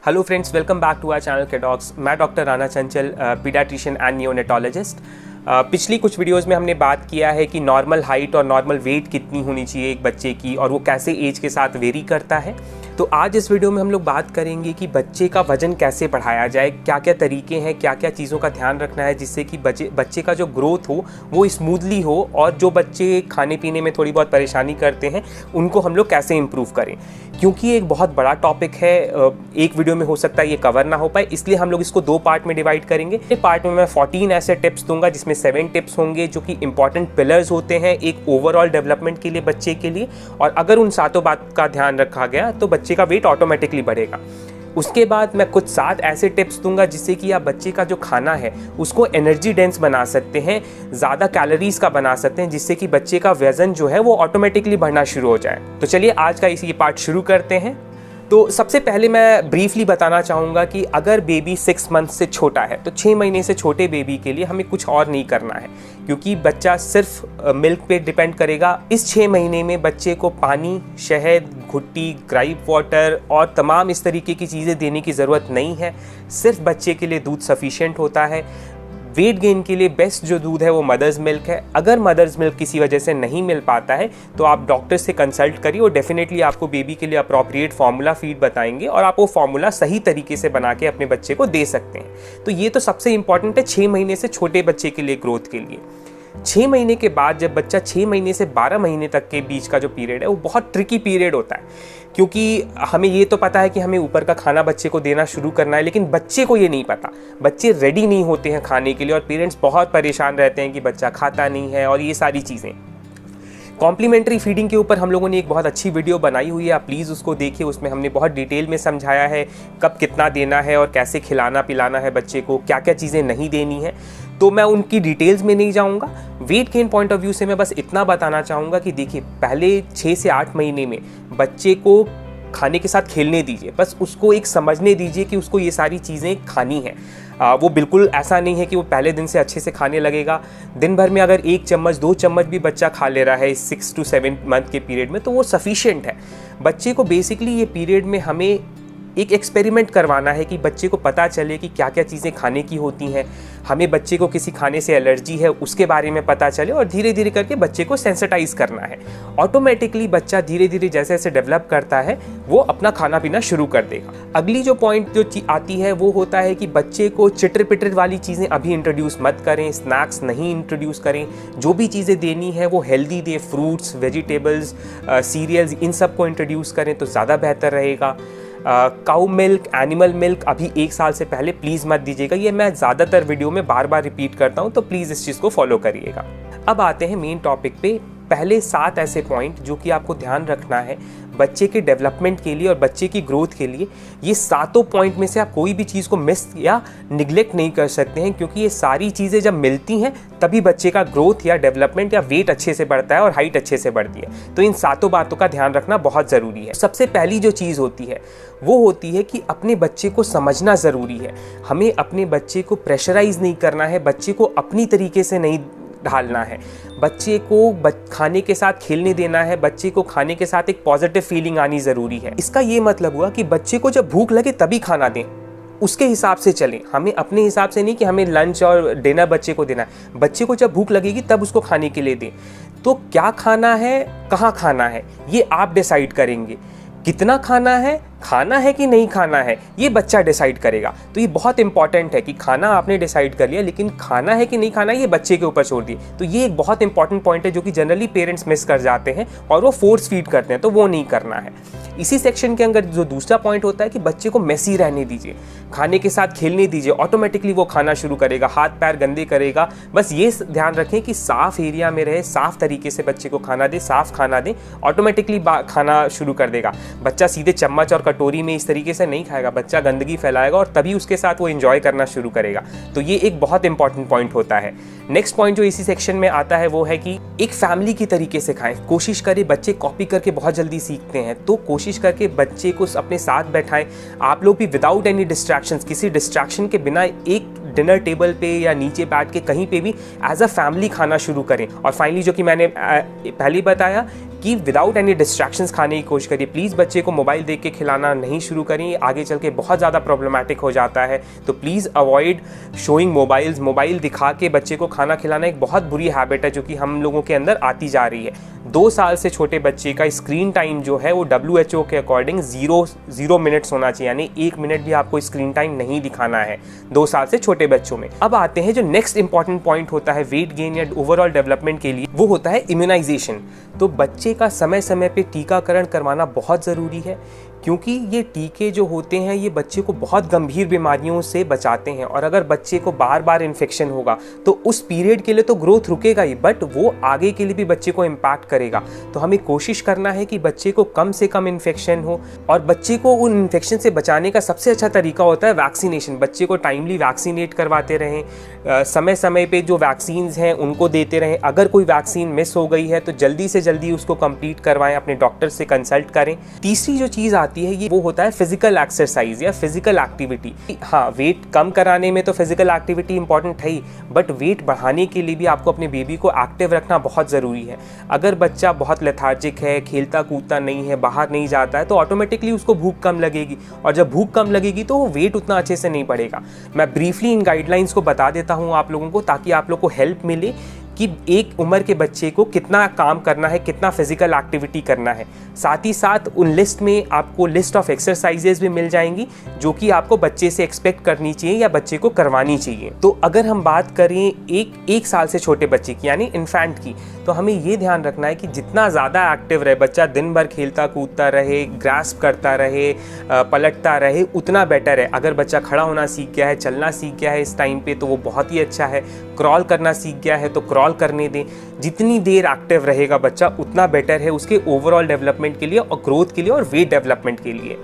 Hello friends, welcome back to our channel के डॉग्स। मैं doctor Rana Chanchal, paediatrician and neonatologist. पिछली कुछ वीडियोस में हमने बात किया है कि नॉर्मल हाइट और नॉर्मल वेट कितनी होनी चाहिए एक बच्चे की और वो कैसे एज के साथ वेरी करता है। तो आज इस वीडियो में हम लोग बात करेंगे कि बच्चे का वजन कैसे बढ़ाया जाए, क्या क्या तरीके हैं, क्या क्या चीज़ों का ध्यान रखना है जिससे कि बच्चे का जो ग्रोथ हो वो स्मूथली हो, और जो बच्चे खाने पीने में थोड़ी बहुत परेशानी करते हैं उनको हम लोग कैसे इम्प्रूव करें। क्योंकि एक बहुत बड़ा टॉपिक है, एक वीडियो में हो सकता है ये कवर ना हो पाए, इसलिए हम लोग इसको दो पार्ट में डिवाइड करेंगे। एक पार्ट में मैं 14 ऐसे टिप्स दूंगा जिसमें 7 टिप्स होंगे जो कि इंपॉर्टेंट पिलर्स होते हैं एक ओवरऑल डेवलपमेंट के लिए बच्चे के लिए, और अगर उन सातों बात का ध्यान रखा गया तो बच्चे का वेट ऑटोमेटिकली बढ़ेगा। उसके बाद मैं कुछ 7 ऐसे टिप्स दूंगा जिससे कि आप बच्चे का जो खाना है उसको एनर्जी डेंस बना सकते हैं, ज़्यादा कैलोरीज का बना सकते हैं, जिससे कि बच्चे का वजन जो है वो ऑटोमेटिकली बढ़ना शुरू हो जाए। तो चलिए आज का इसी पार्ट शुरू करते हैं। तो सबसे पहले मैं ब्रीफली बताना चाहूँगा कि अगर बेबी 6 मंथ से छोटा है तो 6 महीने से छोटे बेबी के लिए हमें कुछ और नहीं करना है, क्योंकि बच्चा सिर्फ मिल्क पे डिपेंड करेगा। इस 6 महीने में बच्चे को पानी, शहद, घुट्टी, ग्राइप वाटर और तमाम इस तरीके की चीज़ें देने की ज़रूरत नहीं है। सिर्फ बच्चे के लिए दूध सफिशिएंट होता है। वेट गेन के लिए बेस्ट जो दूध है वो मदर्स मिल्क है। अगर मदर्स मिल्क किसी वजह से नहीं मिल पाता है तो आप डॉक्टर से कंसल्ट करिए और डेफिनेटली आपको बेबी के लिए अप्रोप्रिएट फार्मूला फीड बताएंगे और आप वो फार्मूला सही तरीके से बना के अपने बच्चे को दे सकते हैं। तो ये तो सबसे इंपॉर्टेंट है 6 महीने से छोटे बच्चे के लिए ग्रोथ के लिए। 6 महीने के बाद जब बच्चा 6 महीने से 12 महीने तक के बीच का जो पीरियड है वो बहुत ट्रिकी पीरियड होता है, क्योंकि हमें ये तो पता है कि हमें ऊपर का खाना बच्चे को देना शुरू करना है, लेकिन बच्चे को ये नहीं पता। बच्चे रेडी नहीं होते हैं खाने के लिए और पेरेंट्स बहुत परेशान रहते हैं कि बच्चा खाता नहीं है और ये सारी चीज़ें। कॉम्प्लीमेंट्री फीडिंग के ऊपर हम लोगों ने एक बहुत अच्छी वीडियो बनाई हुई है, आप प्लीज़ उसको देखिए। उसमें हमने बहुत डिटेल में समझाया है कब कितना देना है और कैसे खिलाना पिलाना है बच्चे को, क्या क्या चीज़ें नहीं देनी है। तो मैं उनकी डिटेल्स में नहीं जाऊंगा। Weight gain point of view से मैं बस इतना बताना चाहूँगा कि देखिए, पहले 6 से 8 महीने में बच्चे को खाने के साथ खेलने दीजिए, बस उसको एक समझने दीजिए कि उसको ये सारी चीज़ें खानी है। वो बिल्कुल ऐसा नहीं है कि वो पहले दिन से अच्छे से खाने लगेगा। दिन भर में अगर 1 चम्मच 2 चम्मच भी बच्चा खा ले रहा है 6 to 7 मंथ के पीरियड में तो वो सफिशिएंट है। बच्चे को बेसिकली ये पीरियड में हमें एक एक्सपेरिमेंट करवाना है कि बच्चे को पता चले कि क्या क्या चीज़ें खाने की होती हैं। हमें बच्चे को किसी खाने से एलर्जी है उसके बारे में पता चले और धीरे धीरे करके बच्चे को सेंसिटाइज करना है। ऑटोमेटिकली बच्चा धीरे धीरे जैसे जैसे डेवलप करता है वो अपना खाना पीना शुरू कर देगा। अगली जो पॉइंट जो आती है वो होता है कि बच्चे को चिटर पिटर वाली चीज़ें अभी इंट्रोड्यूस मत करें, स्नैक्स नहीं इंट्रोड्यूस करें। जो भी चीज़ें देनी है वो हेल्दी दे, फ्रूट्स, वेजिटेबल्स, सीरियल्स, इन सब को इंट्रोड्यूस करें तो ज़्यादा बेहतर रहेगा। काउ मिल्क, एनिमल मिल्क अभी 1 साल से पहले प्लीज़ मत दीजिएगा। ये मैं ज़्यादातर वीडियो में बार बार रिपीट करता हूँ, तो प्लीज़ इस चीज़ को फॉलो करिएगा। अब आते हैं मेन टॉपिक पे। पहले 7 ऐसे पॉइंट जो कि आपको ध्यान रखना है बच्चे के डेवलपमेंट के लिए और बच्चे की ग्रोथ के लिए। ये सातों पॉइंट में से आप कोई भी चीज़ को मिस या निगलेक्ट नहीं कर सकते हैं, क्योंकि ये सारी चीज़ें जब मिलती हैं तभी बच्चे का ग्रोथ या डेवलपमेंट या वेट अच्छे से बढ़ता है और हाइट अच्छे से बढ़ती है। तो इन सातों बातों का ध्यान रखना बहुत ज़रूरी है। सबसे पहली जो चीज़ होती है वो होती है कि अपने बच्चे को समझना ज़रूरी है। हमें अपने बच्चे को प्रेशराइज नहीं करना है, बच्चे को अपनी तरीके से नहीं ढालना है। बच्चे को खाने के साथ खेलने देना है, बच्चे को खाने के साथ एक पॉजिटिव फीलिंग आनी ज़रूरी है। इसका ये मतलब हुआ कि बच्चे को जब भूख लगे तभी खाना दें, उसके हिसाब से चलें। हमें अपने हिसाब से नहीं कि हमें लंच और डिनर बच्चे को देना है। बच्चे को जब भूख लगेगी तब उसको खाने के लिए दें। तो क्या खाना है, कहाँ खाना है, ये आप डिसाइड करेंगे। कितना खाना है कि नहीं खाना है, ये बच्चा डिसाइड करेगा। तो ये बहुत इंपॉर्टेंट है कि खाना आपने डिसाइड कर लिया, लेकिन खाना है कि नहीं खाना ये बच्चे के ऊपर छोड़ दिए। तो ये एक बहुत इंपॉर्टेंट पॉइंट है जो कि जनरली पेरेंट्स मिस कर जाते हैं और वो फोर्स फीड करते हैं, तो वो नहीं करना है। इसी सेक्शन के अंदर जो दूसरा पॉइंट होता है कि बच्चे को मेसी रहने दीजिए, खाने के साथ खेलने दीजिए। ऑटोमेटिकली वो खाना शुरू करेगा, हाथ पैर गंदे करेगा। बस ये ध्यान रखें कि साफ एरिया में रहे, साफ तरीके से बच्चे को खाना दे, साफ खाना दे, ऑटोमेटिकली खाना शुरू कर देगा। बच्चा सीधे चम्मच और कटोरी में इस तरीके से नहीं खाएगा, बच्चा गंदगी फैलाएगा और तभी उसके साथ वो एंजॉय करना शुरू करेगा। तो ये एक बहुत इंपॉर्टेंट पॉइंट होता है। नेक्स्ट पॉइंट जो इसी सेक्शन में आता है वो है कि एक फैमिली की तरीके से खाएं। कोशिश करें, बच्चे कॉपी करके बहुत जल्दी सीखते हैं, तो कोशिश करके बच्चे को अपने साथ बैठाएं। आप लोग भी विदाउट एनी डिस्ट्रैक्शंस, किसी डिस्ट्रैक्शन के बिना एक डिनर टेबल पे या नीचे बैठ के कहीं पे भी एज अ फैमिली खाना शुरू करें। और फाइनली जो कि मैंने पहले बताया कि विदाउट एनी डिस्ट्रैक्शंस खाने की कोशिश करिए। प्लीज़ बच्चे को मोबाइल देख के खिलाना नहीं शुरू करें, आगे चल के बहुत ज़्यादा प्रॉब्लमेटिक हो जाता है। तो please avoid showing mobiles. Mobile दिखा के बच्चे को खाना खिलाना एक बहुत बुरी हैबिट है जो कि हम लोगों के अंदर आती जा रही है। 2 साल से छोटे बच्चे का स्क्रीन टाइम जो है वो WHO के अकॉर्डिंग 0 मिनट्स होना चाहिए, यानी 1 मिनट भी आपको स्क्रीन टाइम नहीं दिखाना है 2 साल से छोटे बच्चों में। अब आते हैं जो नेक्स्ट इंपॉर्टेंट पॉइंट होता है वेट गेन या ओवरऑल डेवलपमेंट के लिए, वो होता है इम्यूनाइजेशन। तो बच्चे का समय समय पे टीकाकरण करवाना बहुत ज़रूरी है, क्योंकि ये टीके जो होते हैं ये बच्चे को बहुत गंभीर बीमारियों से बचाते हैं। और अगर बच्चे को बार बार इन्फेक्शन होगा तो उस पीरियड के लिए तो ग्रोथ रुकेगा ही, बट वो आगे के लिए भी बच्चे को इम्पैक्ट करेगा। तो हमें कोशिश करना है कि बच्चे को कम से कम इन्फेक्शन हो, और बच्चे को उन इन्फेक्शन से बचाने का सबसे अच्छा तरीका होता है वैक्सीनेशन। बच्चे को टाइमली वैक्सीनेट करवाते रहें, समय समय पे जो वैक्सीन्स हैं उनको देते रहें। अगर कोई वैक्सीन मिस हो गई है तो जल्दी से जल्दी उसको कंप्लीट करवाएं, अपने डॉक्टर से कंसल्ट करें। तीसरी जो चीज़ आती है ये वो होता है फिजिकल एक्सरसाइज या फिजिकल एक्टिविटी। हाँ, वेट कम कराने में तो फिजिकल एक्टिविटी इंपॉर्टेंट है ही, बट वेट बढ़ाने के लिए भी आपको अपने बेबी को एक्टिव रखना बहुत ज़रूरी है। अगर बच्चा बहुत लेथार्जिक है, खेलता कूदता नहीं है, बाहर नहीं जाता है, तो ऑटोमेटिकली उसको भूख कम लगेगी, और जब भूख कम लगेगी तो वो वेट उतना अच्छे से नहीं बढ़ेगा। मैं ब्रीफली इन गाइडलाइंस को बता देता हूँ आप लोगों को, ताकि आप लोग को हेल्प मिले कि एक उम्र के बच्चे को कितना काम करना है, कितना फिजिकल एक्टिविटी करना है। साथ ही साथ उन लिस्ट में आपको लिस्ट ऑफ एक्सरसाइजेज भी मिल जाएंगी जो कि आपको बच्चे से एक्सपेक्ट करनी चाहिए या बच्चे को करवानी चाहिए। तो अगर हम बात करें एक साल से छोटे बच्चे की यानी इन्फेंट की, तो हमें ये ध्यान रखना है कि जितना ज़्यादा एक्टिव रहे बच्चा, दिन भर खेलता कूदता रहे, ग्रास्प करता रहे, पलटता रहे, उतना बेटर है। अगर बच्चा खड़ा होना सीख गया है, चलना सीख गया है इस टाइम पे, तो वो बहुत ही अच्छा है। क्रॉल करना सीख गया है तो क्रॉल करने दें। जितनी देर एक्टिव रहेगा बच्चा उतना बेटर है उसके ओवरऑल डेवलपमेंट के लिए और ग्रोथ के लिए और वेट डेवलपमेंट के लिए।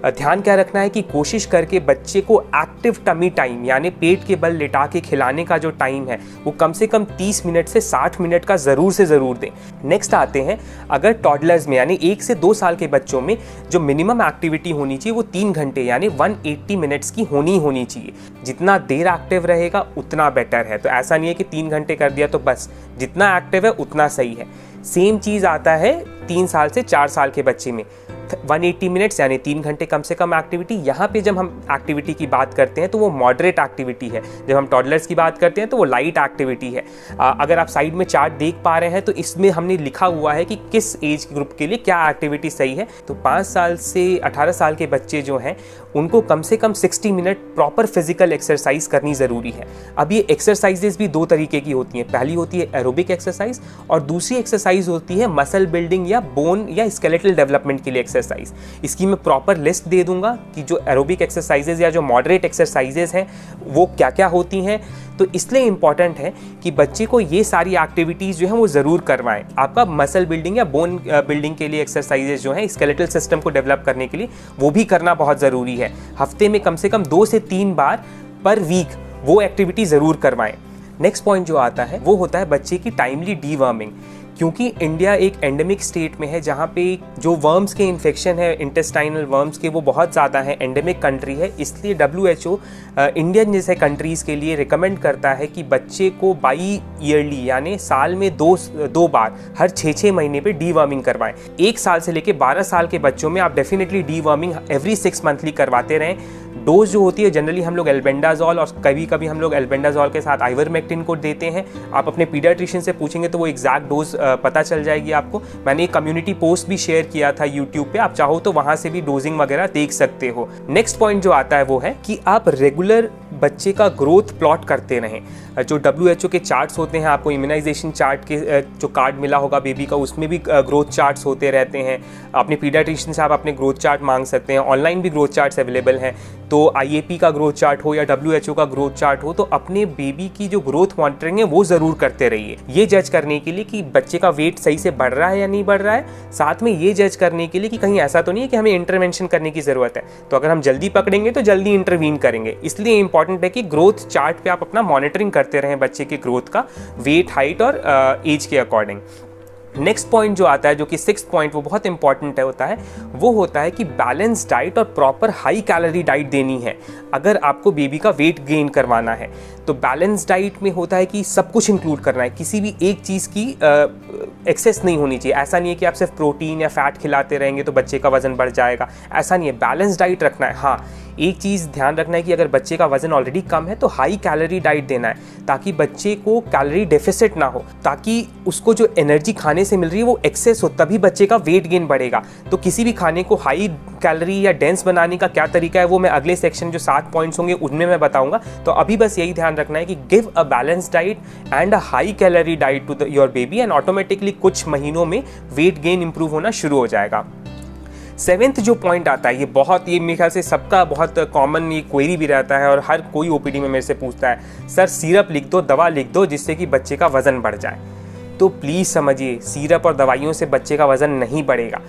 ध्यान क्या रखना है कि कोशिश करके बच्चे को एक्टिव टमी टाइम यानी पेट के बल लिटा के खिलाने का जो टाइम है वो कम से कम 30 मिनट से 60 मिनट का ज़रूर से ज़रूर दें। नेक्स्ट आते हैं, अगर टॉडलर्स में यानी 1 से 2 साल के बच्चों में जो मिनिमम एक्टिविटी होनी चाहिए वो 3 घंटे यानी 180 मिनट्स की होनी चाहिए। जितना देर एक्टिव रहेगा उतना बेटर है। तो ऐसा नहीं है कि 3 घंटे कर दिया तो बस, जितना एक्टिव है उतना सही है। सेम चीज़ आता है 3 साल से 4 साल के बच्चे में, 180 मिनट्स यानी 3 घंटे कम से कम एक्टिविटी। यहाँ पे जब हम एक्टिविटी की बात करते हैं तो वो मॉडरेट एक्टिविटी है, जब हम टॉडलर्स की बात करते हैं तो वो लाइट एक्टिविटी है। अगर आप साइड में चार्ट देख पा रहे हैं तो इसमें हमने लिखा हुआ है कि किस एज ग्रुप के लिए क्या एक्टिविटी सही है। तो 5 साल से 18 साल के बच्चे जो हैं उनको कम से कम 60 मिनट प्रॉपर फिजिकल एक्सरसाइज करनी ज़रूरी है। अब ये एक्सरसाइजेज भी 2 तरीके की होती हैं। पहली होती है एरोबिक एक्सरसाइज और दूसरी एक्सरसाइज होती है मसल बिल्डिंग या बोन या स्केलेटल डेवलपमेंट के लिए एक्सरसाइज। इसकी मैं प्रॉपर लिस्ट दे दूंगा कि जो एरोबिक एक्सरसाइजेज या जो मॉडरेट एक्सरसाइजेज हैं वो क्या क्या होती हैं। तो इसलिए इम्पॉर्टेंट है कि बच्चे को ये सारी एक्टिविटीज़ जो हैं वो ज़रूर करवाएं। आपका मसल बिल्डिंग या बोन बिल्डिंग के लिए एक्सरसाइजेज जो हैं स्केलेटल सिस्टम को डेवलप करने के लिए वो भी करना बहुत ज़रूरी है। हफ्ते में कम से कम 2 से 3 बार पर वीक वो एक्टिविटी ज़रूर करवाएं। नेक्स्ट पॉइंट जो आता है वो होता है बच्चे की टाइमली डीवर्मिंग। क्योंकि इंडिया एक एंडेमिक स्टेट में है जहाँ पे जो वर्म्स के इन्फेक्शन है, इंटेस्टाइनल वर्म्स के, वो बहुत ज़्यादा है, एंडेमिक कंट्री है। इसलिए WHO इंडियन जैसे कंट्रीज़ के लिए रिकमेंड करता है कि बच्चे को बाई ईयरली यानी साल में दो बार हर 6 महीने पे डीवर्मिंग करवाएं। 1 साल से लेके 12 साल के बच्चों में आप डेफिनेटली डीवर्मिंग एवरी 6 मंथली करवाते रहें। डोज जो होती है जनरली हम लोग एल्बेंडाजोल और कभी कभी हम लोग एल्बेंडाजोल के साथ आइवरमेक्टिन को देते हैं। आप अपने पीडियाट्रिशियन से पूछेंगे तो वो एग्जैक्ट डोज पता चल जाएगी आपको। मैंने एक कम्युनिटी पोस्ट भी शेयर किया था यूट्यूब पे, आप चाहो तो वहाँ से भी डोजिंग वगैरह देख सकते हो। नेक्स्ट पॉइंट जो आता है वो है कि आप रेगुलर बच्चे का ग्रोथ प्लॉट करते रहें। जो WHO के चार्ट्स होते हैं, आपको इम्यूनाइजेशन चार्ट के जो कार्ड मिला होगा बेबी का, उसमें भी ग्रोथ चार्ट्स होते रहते हैं। अपने पीडियाट्रिशियन से आप अपने ग्रोथ चार्ट मांग सकते हैं। ऑनलाइन भी ग्रोथ चार्ट्स अवेलेबल हैं। तो IAP का ग्रोथ चार्ट हो या WHO का ग्रोथ चार्ट हो, तो अपने बेबी की जो ग्रोथ मॉनिटरिंग है वो ज़रूर करते रहिए, ये जज करने के लिए कि बच्चे का वेट सही से बढ़ रहा है या नहीं बढ़ रहा है। साथ में ये जज करने के लिए कि कहीं ऐसा तो नहीं है कि हमें इंटरवेंशन करने की ज़रूरत है। तो अगर हम जल्दी पकड़ेंगे तो जल्दी इंटरवीन करेंगे। इसलिए इंपॉर्टेंट है कि ग्रोथ चार्ट पे आप अपना मॉनिटरिंग करते रहें बच्चे के ग्रोथ का, वेट, हाइट और एज के अकॉर्डिंग। नेक्स्ट पॉइंट जो आता है, जो कि 6th पॉइंट, वो बहुत इंपॉर्टेंट होता है। वो होता है कि बैलेंस डाइट और प्रॉपर हाई कैलोरी डाइट देनी है अगर आपको बेबी का वेट गेन करवाना है। तो बैलेंस डाइट में होता है कि सब कुछ इंक्लूड करना है, किसी भी एक चीज़ की एक्सेस नहीं होनी चाहिए। ऐसा नहीं है कि आप सिर्फ प्रोटीन या फैट खिलाते रहेंगे तो बच्चे का वजन बढ़ जाएगा, ऐसा नहीं है। बैलेंस डाइट रखना है। हाँ, एक चीज़ ध्यान रखना है कि अगर बच्चे का वजन ऑलरेडी कम है तो हाई कैलोरी डाइट देना है, ताकि बच्चे को कैलोरी डेफिसिट ना हो, ताकि उसको जो एनर्जी खाने से मिल रही है वो एक्सेस हो, तभी बच्चे का वेट गेन बढ़ेगा। तो किसी भी खाने को हाई कैलोरी या डेंस बनाने का क्या तरीका है वो मैं अगले सेक्शन जो 7 पॉइंट्स होंगे उनमें मैं बताऊंगा। तो अभी बस यही ध्यान रखना है कि give a balance diet and a high calorie diet to your baby, and automatically कुछ महीनों में वेट गेन इंप्रूव होना शुरू हो जाएगा। 7th जो पॉइंट आता है, ये मेरे ख्याल से सबका बहुत कॉमन ये क्वेरी भी रहता है और हर कोई ओपीडी में मेरे से पूछता है, सर सिरप लिख दो, दवा लिख दो जिससे कि बच्चे का वज़न बढ़ जाए। तो प्लीज़ समझिए, सिरप और दवाइयों से बच्चे का वज़न नहीं बढ़ेगा।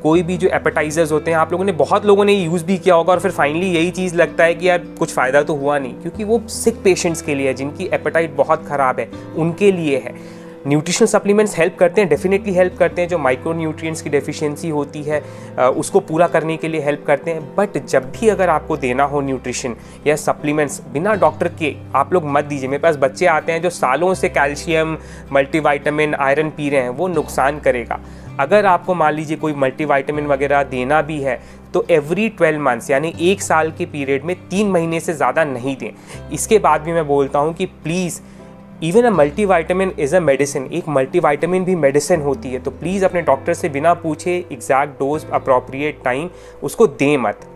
कोई भी जो एपेटाइजर्स होते हैं, आप लोगों ने बहुत लोगों ने यूज़ भी किया होगा और फिर फाइनली यही चीज़ लगता है कि यार कुछ फ़ायदा तो हुआ नहीं, क्योंकि वो सिक पेशेंट्स के लिए है, जिनकी एपेटाइट बहुत ख़राब है, उनके लिए है। न्यूट्रिशनल सप्लीमेंट्स हेल्प करते हैं, डेफिनेटली हेल्प करते हैं। जो माइक्रो न्यूट्रिएंट्स की डेफिशिएंसी होती है उसको पूरा करने के लिए हेल्प करते हैं। बट जब भी अगर आपको देना हो न्यूट्रिशन या सप्लीमेंट्स, बिना डॉक्टर के आप लोग मत दीजिए। मेरे पास बच्चे आते हैं जो सालों से कैल्शियम, मल्टीविटामिन, आयरन पी रहे हैं, वो नुकसान करेगा। अगर आपको मान लीजिए कोई मल्टीविटामिन वगैरह देना भी है तो एवरी 12 मंथ्स यानी 1 साल के पीरियड में 3 महीने से ज़्यादा नहीं दें। इसके बाद भी मैं बोलता हूँ कि please, even a multivitamin is a medicine, एक मल्टीविटामिन भी मेडिसिन होती है, तो प्लीज़ अपने डॉक्टर से बिना पूछे एग्जैक्ट डोज, अप्रोप्रिएट टाइम उसको दें मत।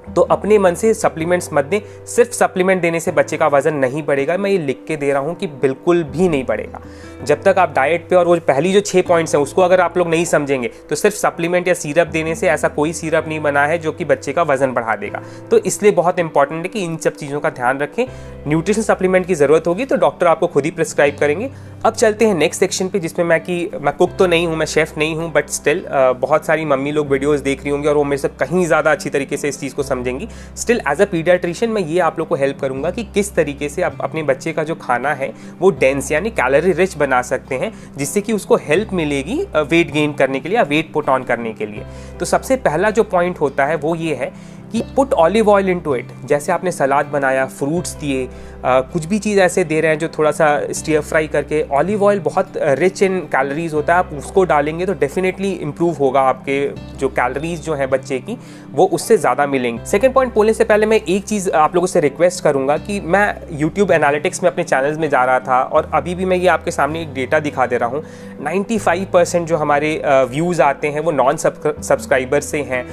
तो अपने मन से सप्लीमेंट्स मत दें। सिर्फ सप्लीमेंट देने से बच्चे का वजन नहीं बढ़ेगा, मैं ये लिख के दे रहा हूँ कि बिल्कुल भी नहीं बढ़ेगा। जब तक आप डाइट पे और वो पहली जो 6 पॉइंट्स हैं उसको अगर आप लोग नहीं समझेंगे तो सिर्फ सप्लीमेंट या सिरप देने से ऐसा कोई सिरप नहीं बना है जो कि बच्चे का वजन बढ़ा देगा। तो इसलिए बहुत इंपॉर्टेंट है कि इन सब चीज़ों का ध्यान रखें। न्यूट्रिशन सप्लीमेंट की ज़रूरत होगी तो डॉक्टर आपको खुद ही प्रिस्क्राइब करेंगे। अब चलते हैं नेक्स्ट सेक्शन पे, जिसमें मैं कुक तो नहीं हूँ, मैं शेफ़ नहीं हूँ, बट स्टिल बहुत सारी मम्मी लोग वीडियोज़ देख रही होंगी और वो मेरे से कहीं ज़्यादा अच्छी तरीके से इस चीज़ को समझेंगी। स्टिल एज अ पीडियाट्रिशियन मैं ये आप लोग को हेल्प करूँगा कि किस तरीके से आप अपने बच्चे का जो खाना है वो डेंस यानी कैलोरी रिच बना सकते हैं, जिससे कि उसको हेल्प मिलेगी वेट गेन करने के लिए या वेट पुट ऑन करने के लिए। तो सबसे पहला जो पॉइंट होता है वो ये है कि put olive oil into it. जैसे आपने सलाद बनाया, फ्रूट्स दिए, कुछ भी चीज़ ऐसे दे रहे हैं जो थोड़ा सा स्टीयर फ्राई करके, ऑलिव ऑयल बहुत रिच इन कैलोरीज होता है, आप उसको डालेंगे तो डेफिनेटली इंप्रूव होगा, आपके जो कैलोरीज जो हैं बच्चे की वो उससे ज़्यादा मिलेंगी। सेकंड पॉइंट बोलने से पहले मैं एक चीज़ आप लोगों से रिक्वेस्ट करूँगा कि मैं यूट्यूब एनालिटिक्स में अपने चैनल्स में जा रहा था और अभी भी मैं ये आपके सामने एक डेटा दिखा दे रहा हूँ। 95% जो हमारे व्यूज़ आते हैं वो नॉन सब्सक्राइबर से हैं।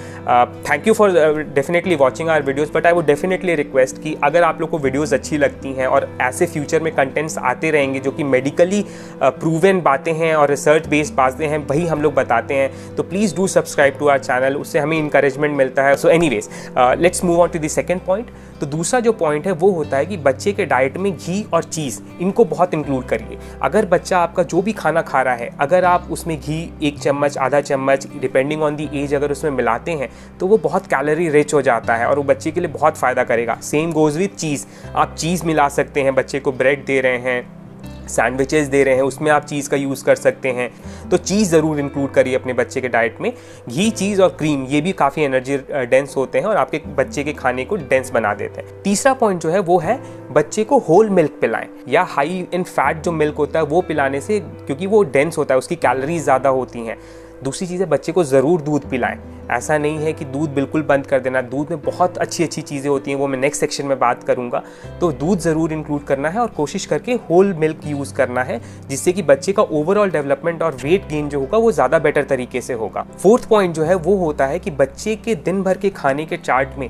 Thank you for definitely watching our videos, but I would definitely request कि अगर आप लोग को वीडियोज़ अच्छी लगती हैं और ऐसे फ्यूचर में कंटेंट्स आते रहेंगे जो कि मेडिकली प्रूवन बातें हैं और रिसर्च बेस्ड बातें हैं वही हम लोग बताते हैं, तो please do subscribe to our channel, उससे हमें इंकरेजमेंट मिलता है। So anyways let's move on to the second point. तो दूसरा जो पॉइंट है वो होता है कि बच्चे के डाइट में घी और चीज़ इनको बहुत इंक्लूड करिए। अगर बच्चा आपका जो भी खाना खा रहा है, अगर आप उसमें घी 1 चम्मच, आधा चम्मच डिपेंडिंग ऑन दी एज अगर उसमें मिलाते हैं तो वो बहुत कैलोरी रिच हो जाता है और वो बच्चे के लिए बहुत फ़ायदा करेगा। सेम गोज़ विथ चीज़, आप चीज़ मिला सकते हैं, बच्चे को ब्रेड दे रहे हैं, सैंडविचेस दे रहे हैं, उसमें आप चीज़ का यूज़ कर सकते हैं, तो चीज़ ज़रूर इंक्लूड करिए अपने बच्चे के डाइट में। घी, चीज़ और क्रीम ये भी काफ़ी एनर्जी डेंस होते हैं और आपके बच्चे के खाने को डेंस बना देते हैं। तीसरा पॉइंट जो है वो है बच्चे को होल मिल्क पिलाएं या हाई इन फैट जो मिल्क होता है वो पिलाने से, क्योंकि वो डेंस होता है, उसकी कैलोरीज ज़्यादा होती हैं। दूसरी चीज़ है बच्चे को ज़रूर दूध पिलाएं। ऐसा नहीं है कि दूध बिल्कुल बंद कर देना, दूध में बहुत अच्छी अच्छी चीज़ें होती हैं, वो मैं नेक्स्ट सेक्शन में बात करूंगा। तो दूध ज़रूर इंक्लूड करना है और कोशिश करके होल मिल्क यूज़ करना है, जिससे कि बच्चे का ओवरऑल डेवलपमेंट और वेट गेन जो होगा वो ज़्यादा बेटर तरीके से होगा। फोर्थ पॉइंट जो है वो होता है कि बच्चे के दिन भर के खाने के चार्ट में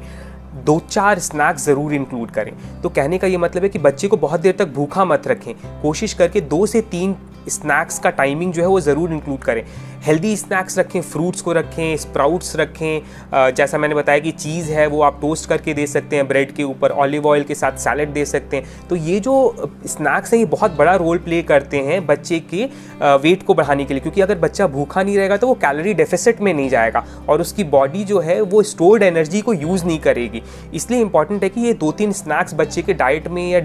2-4 स्नैक्स ज़रूर इंक्लूड करें। तो कहने का ये मतलब है कि बच्चे को बहुत देर तक भूखा मत रखें, कोशिश करके 2 से 3 स्नैक्स का टाइमिंग जो है वो ज़रूर इंक्लूड करें। हेल्दी स्नैक्स रखें, फ्रूट्स को रखें, स्प्राउट्स रखें, जैसा मैंने बताया कि चीज़ है वो आप टोस्ट करके दे सकते हैं ब्रेड के ऊपर, ऑलिव ऑयल के साथ सैलेड दे सकते हैं। तो ये जो स्नैक्स हैं ये बहुत बड़ा रोल प्ले करते हैं बच्चे के वेट को बढ़ाने के लिए, क्योंकि अगर बच्चा भूखा नहीं रहेगा तो वो कैलोरी डेफिसिट में नहीं जाएगा और उसकी बॉडी जो है वो स्टोर्ड एनर्जी को यूज़ नहीं करेगी। इसलिए इंपॉर्टेंट है कि ये 2-3 स्नैक्स बच्चे के डाइट में या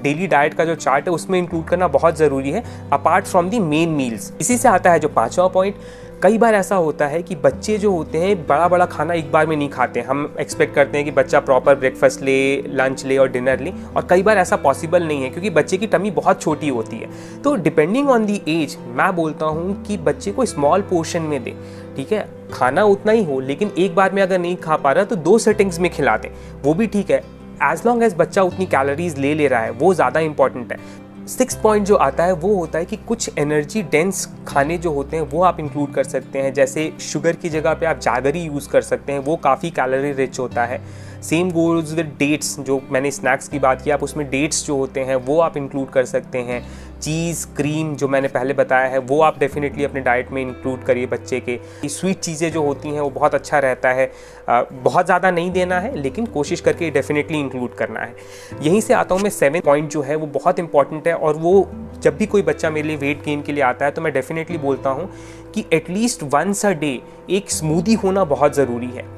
डेली डाइट का जो चार्ट है उसमें इंक्लूड करना बहुत ज़रूरी है, apart from the main meals. इसी से आता है जो 5वां पॉइंट, कई बार ऐसा होता है कि बच्चे जो होते हैं बड़ा बड़ा खाना एक बार में नहीं खाते। हम एक्सपेक्ट करते हैं कि बच्चा प्रॉपर ब्रेकफास्ट ले, लंच ले और डिनर ले, और कई बार ऐसा पॉसिबल नहीं है क्योंकि बच्चे की टमी बहुत छोटी होती है। तो डिपेंडिंग ऑन दी एज मैं बोलता हूँ कि बच्चे को स्मॉल पोर्शन में दें, ठीक है, खाना उतना ही हो, लेकिन एक बार में अगर नहीं खा पा रहा तो 2 सेटिंग्स में खिला दें, वो भी ठीक है, एज लॉन्ग एज बच्चा उतनी कैलोरीज ले रहा है, वो ज़्यादा इंपॉर्टेंट है। 6 पॉइंट जो आता है वो होता है कि कुछ एनर्जी डेंस खाने जो होते हैं वो आप इंक्लूड कर सकते हैं। जैसे शुगर की जगह पे आप जागरी यूज़ कर सकते हैं, वो काफ़ी कैलोरी रिच होता है। सेम गोज़ विद डेट्स, जो मैंने स्नैक्स की बात की, आप उसमें डेट्स जो होते हैं वो आप इंक्लूड कर सकते हैं। चीज़, क्रीम जो मैंने पहले बताया है वो आप डेफिनेटली अपने डाइट में इंक्लूड करिए बच्चे के। स्वीट चीज़ें जो होती हैं वो बहुत अच्छा रहता है, बहुत ज़्यादा नहीं देना है लेकिन कोशिश करके डेफिनेटली इंक्लूड करना है। यहीं से आता हूँ मैं 7 पॉइंट जो है वो बहुत इंपॉर्टेंट है, और वो जब भी कोई बच्चा मेरे लिए वेट गेन के लिए आता है तो मैं डेफिनेटली बोलता हूँ कि एटलीस्ट वंस अ डे एक स्मूदी होना बहुत ज़रूरी है।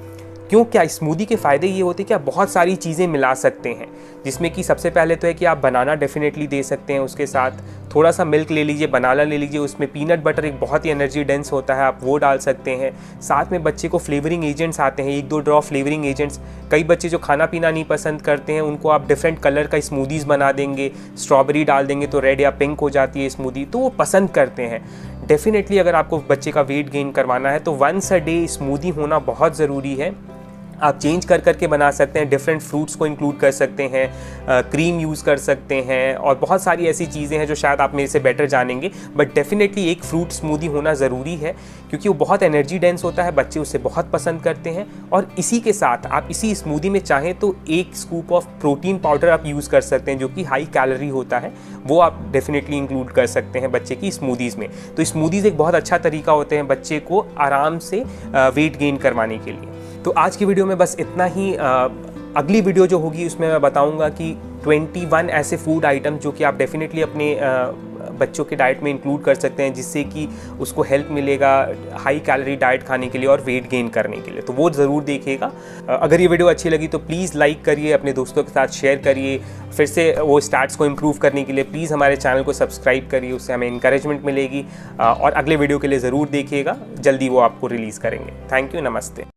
क्यों? क्या स्मूदी के फ़ायदे ये होते हैं कि आप बहुत सारी चीज़ें मिला सकते हैं, जिसमें कि सबसे पहले तो है कि आप बनाना डेफिनेटली दे सकते हैं, उसके साथ थोड़ा सा मिल्क ले लीजिए, बनाना ले लीजिए, उसमें पीनट बटर एक बहुत ही एनर्जी डेंस होता है, आप वो डाल सकते हैं। साथ में बच्चे को फ्लेवरिंग एजेंट्स आते हैं, 1-2 ड्रॉप फ्लेवरिंग एजेंट्स। कई बच्चे जो खाना पीना नहीं पसंद करते हैं उनको आप डिफरेंट कलर का स्मूदीज़ बना देंगे, स्ट्रॉबेरी डाल देंगे तो रेड या पिंक हो जाती है स्मूदी, तो वो पसंद करते हैं। डेफिनेटली अगर आपको बच्चे का वेट गेन करवाना है तो वंस अ डे स्मूदी होना बहुत ज़रूरी है। आप चेंज कर करके बना सकते हैं, डिफरेंट फ्रूट्स को इंक्लूड कर सकते हैं, क्रीम यूज़ कर सकते हैं, और बहुत सारी ऐसी चीज़ें हैं जो शायद आप मेरे से बेटर जानेंगे। बट डेफिनेटली एक फ्रूट स्मूदी होना ज़रूरी है क्योंकि वो बहुत एनर्जी डेंस होता है, बच्चे उसे बहुत पसंद करते हैं। और इसी के साथ आप इसी स्मूदी में चाहें तो 1 स्कूप ऑफ प्रोटीन पाउडर आप यूज़ कर सकते हैं जो कि हाई कैलोरी होता है, वो आप डेफिनेटली इंक्लूड कर सकते हैं बच्चे की स्मूदीज़ में। तो स्मूदीज़ एक बहुत अच्छा तरीका होते हैं बच्चे को आराम से वेट गेन करवाने के लिए। तो आज की वीडियो में बस इतना ही। अगली वीडियो जो होगी उसमें मैं बताऊंगा कि 21 ऐसे फूड आइटम जो कि आप डेफिनेटली अपने बच्चों के डाइट में इंक्लूड कर सकते हैं, जिससे कि उसको हेल्प मिलेगा हाई कैलोरी डाइट खाने के लिए और वेट गेन करने के लिए। तो वो ज़रूर देखिएगा। अगर ये वीडियो अच्छी लगी तो प्लीज़ लाइक करिए, अपने दोस्तों के साथ शेयर करिए। फिर से वो स्टैट्स को इम्प्रूव करने के लिए प्लीज़ हमारे चैनल को सब्सक्राइब करिए, उससे हमें इंकरेजमेंट मिलेगी। और अगले वीडियो के लिए ज़रूर देखिएगा, जल्दी वो आपको रिलीज़ करेंगे। थैंक यू, नमस्ते।